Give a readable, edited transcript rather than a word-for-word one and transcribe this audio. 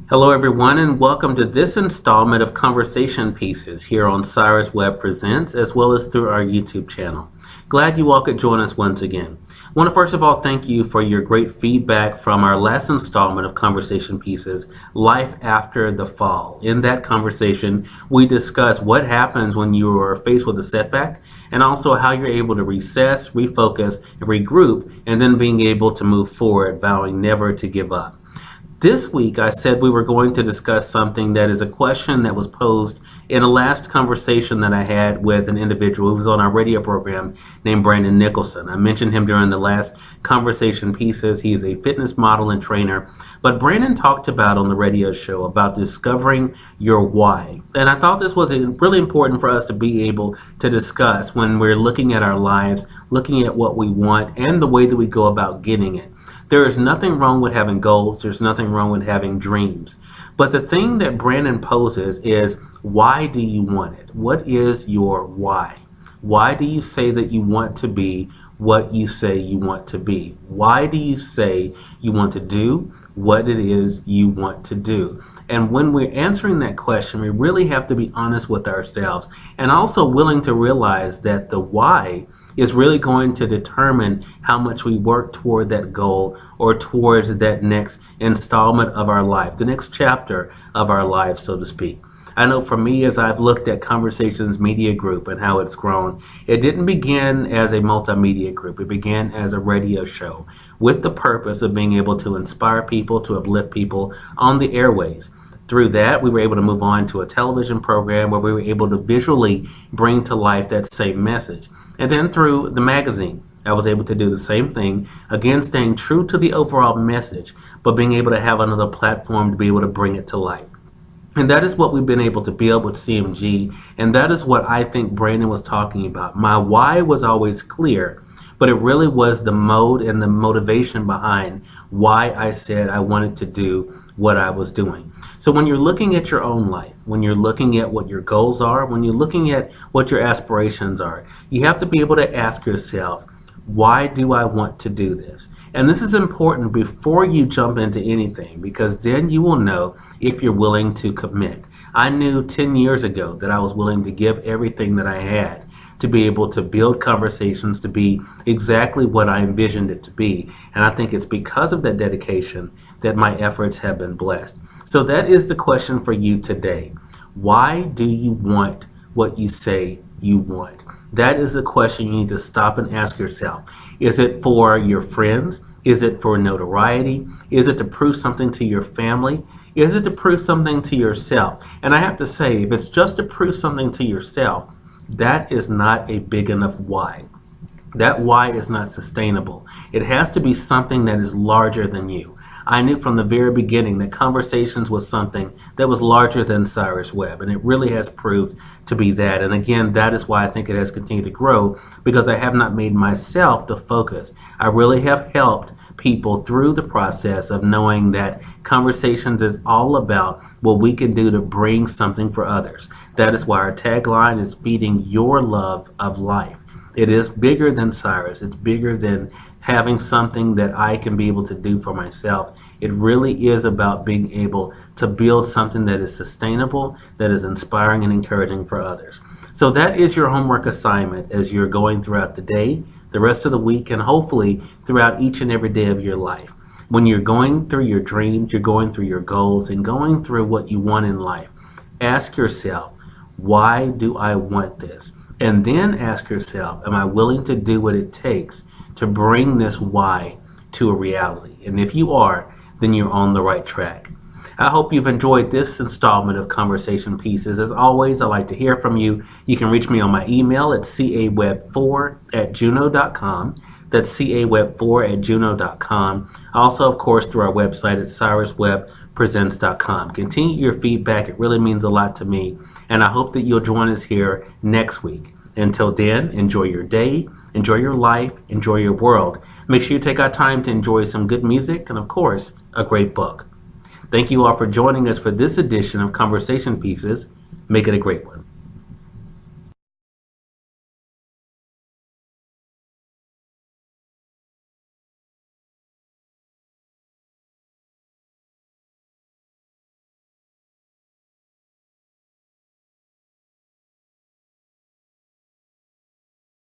Hello, everyone, and welcome to this installment of Conversation Pieces here on Cyrus Web Presents, as well as through our YouTube channel. Glad you all could join us once again. I want to first of all thank you for your great feedback from our last installment of Conversation Pieces, Life After the Fall. In that conversation, we discuss what happens when you are faced with a setback, and also how you're able to recess, refocus, regroup, and then being able to move forward, vowing never to give up. This week, I said we were going to discuss something that is a question that was posed in a last conversation that I had with an individual who was on our radio program named Brandon Nicholson. I mentioned him during the last Conversation Pieces. He is a fitness model and trainer. But Brandon talked about on the radio show about discovering your why. And I thought this was really important for us to be able to discuss when we're looking at our lives, looking at what we want, and the way that we go about getting it. There is nothing wrong with having goals. There's nothing wrong with having dreams. But the thing that Brandon poses is, why do you want it? What is your why? Why do you say that you want to be what you say you want to be? Why do you say you want to do what it is you want to do? And when we're answering that question, we really have to be honest with ourselves and also willing to realize that the why is really going to determine how much we work toward that goal or towards that next installment of our life, the next chapter of our lives, so to speak. I know for me, as I've looked at Conversations Media Group and how it's grown, it didn't begin as a multimedia group. It began as a radio show with the purpose of being able to inspire people, to uplift people on the airways. Through that, we were able to move on to a television program where we were able to visually bring to life that same message. And then through the magazine, I was able to do the same thing, again staying true to the overall message, but being able to have another platform to be able to bring it to life. And that is what we've been able to build with CMG, and that is what I think Brandon was talking about. My why was always clear, but it really was the mode and the motivation behind why I said I wanted to do what I was doing. So when you're looking at your own life, when you're looking at what your goals are, when you're looking at what your aspirations are, you have to be able to ask yourself, why do I want to do this? And this is important before you jump into anything, because then you will know if you're willing to commit. I knew 10 years ago that I was willing to give everything that I had to be able to build Conversations to be exactly what I envisioned it to be. And I think it's because of that dedication that my efforts have been blessed. So that is the question for you today. Why do you want what you say you want? That is the question you need to stop and ask yourself. Is it for your friends? Is it for notoriety? Is it to prove something to your family? Is it to prove something to yourself? And I have to say, if it's just to prove something to yourself, that is not a big enough why. That why is not sustainable. It has to be something that is larger than you. I knew from the very beginning that Conversations was something that was larger than Cyrus Webb, and it really has proved to be that. And again, that is why I think it has continued to grow, because I have not made myself the focus. I really have helped people through the process of knowing that Conversations is all about what we can do to bring something for others. That is why our tagline is feeding your love of life. It is bigger than Cyrus. It's bigger than having something that I can be able to do for myself. It really is about being able to build something that is sustainable, that is inspiring and encouraging for others. So that is your homework assignment as you're going throughout the day, the rest of the week, and hopefully throughout each and every day of your life. When you're going through your dreams, you're going through your goals, and going through what you want in life, ask yourself, why do I want this? And then ask yourself, am I willing to do what it takes to bring this why to a reality? And if you are, then you're on the right track. I hope you've enjoyed this installment of Conversation Pieces. As always, I'd like to hear from you. You can reach me on my email at caweb4@juno.com. That's caweb4@juno.com. Also, of course, through our website at cyruswebpresents.com. Continue your feedback. It really means a lot to me. And I hope that you'll join us here next week. Until then, enjoy your day, enjoy your life, enjoy your world. Make sure you take our time to enjoy some good music and, of course, a great book. Thank you all for joining us for this edition of Conversation Pieces. Make it a great one.